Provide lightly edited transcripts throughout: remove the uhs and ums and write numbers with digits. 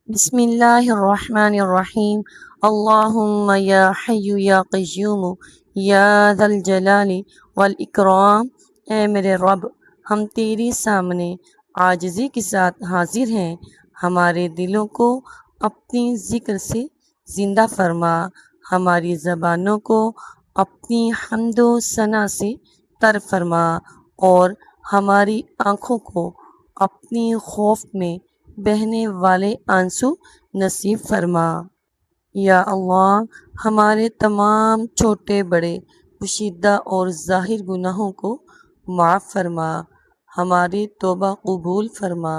بسم اللہ الرحمن الرحیم اللہم یا حی یا قیوم یا ذا الجلال والاکرام۔ اے میرے رب، ہم تیری سامنے عاجزی کے ساتھ حاضر ہیں، ہمارے دلوں کو اپنی ذکر سے زندہ فرما، ہماری زبانوں کو اپنی حمد و ثنا سے تر فرما، اور ہماری آنکھوں کو اپنی خوف میں بہنے والے آنسو نصیب فرما۔ یا اللہ، ہمارے تمام چھوٹے بڑے پوشیدہ اور ظاہر گناہوں کو معاف فرما، ہماری توبہ قبول فرما،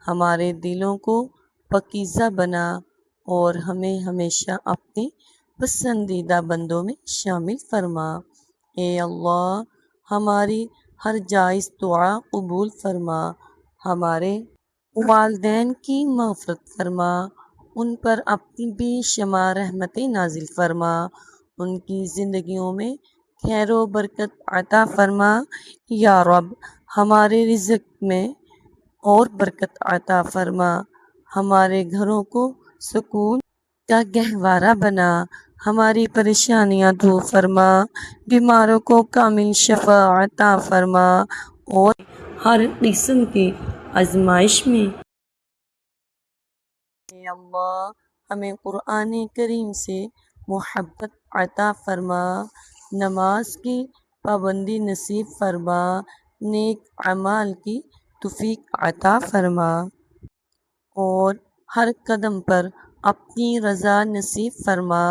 ہمارے دلوں کو پاکیزہ بنا، اور ہمیں ہمیشہ اپنے پسندیدہ بندوں میں شامل فرما۔ اے اللہ، ہماری ہر جائز دعا قبول فرما، ہمارے والدین کی مغفرت فرما، ان پر اپنی بے شمار رحمتیں نازل فرما، ان کی زندگیوں میں خیر و برکت عطا فرما۔ یا رب، ہمارے رزق میں اور برکت عطا فرما، ہمارے گھروں کو سکون کا گہوارہ بنا، ہماری پریشانیاں دور فرما، بیماروں کو کامل شفا عطا فرما، اور ہر قسم کی آزمائش میں اے اللہ ہمیں قرآن کریم سے محبت عطا فرما، نماز کی پابندی نصیب فرما، نیک اعمال کی توفیق عطا فرما، اور ہر قدم پر اپنی رضا نصیب فرما۔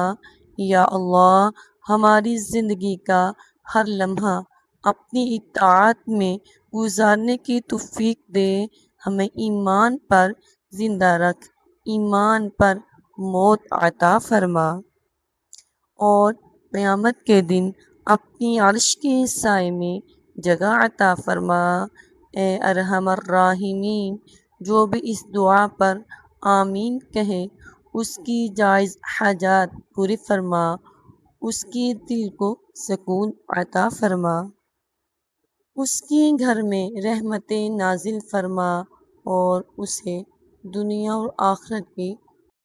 یا اللہ، ہماری زندگی کا ہر لمحہ اپنی اطاعت میں گزارنے کی توفیق دے، ہمیں ایمان پر زندہ رکھ، ایمان پر موت عطا فرما، اور قیامت کے دن اپنی عرش کے سائے میں جگہ عطا فرما۔ اے ارحم الراحمین، جو بھی اس دعا پر آمین کہے، اس کی جائز حاجات پوری فرما، اس کی دل کو سکون عطا فرما، اس کے گھر میں رحمتیں نازل فرما، اور اسے دنیا اور آخرت کی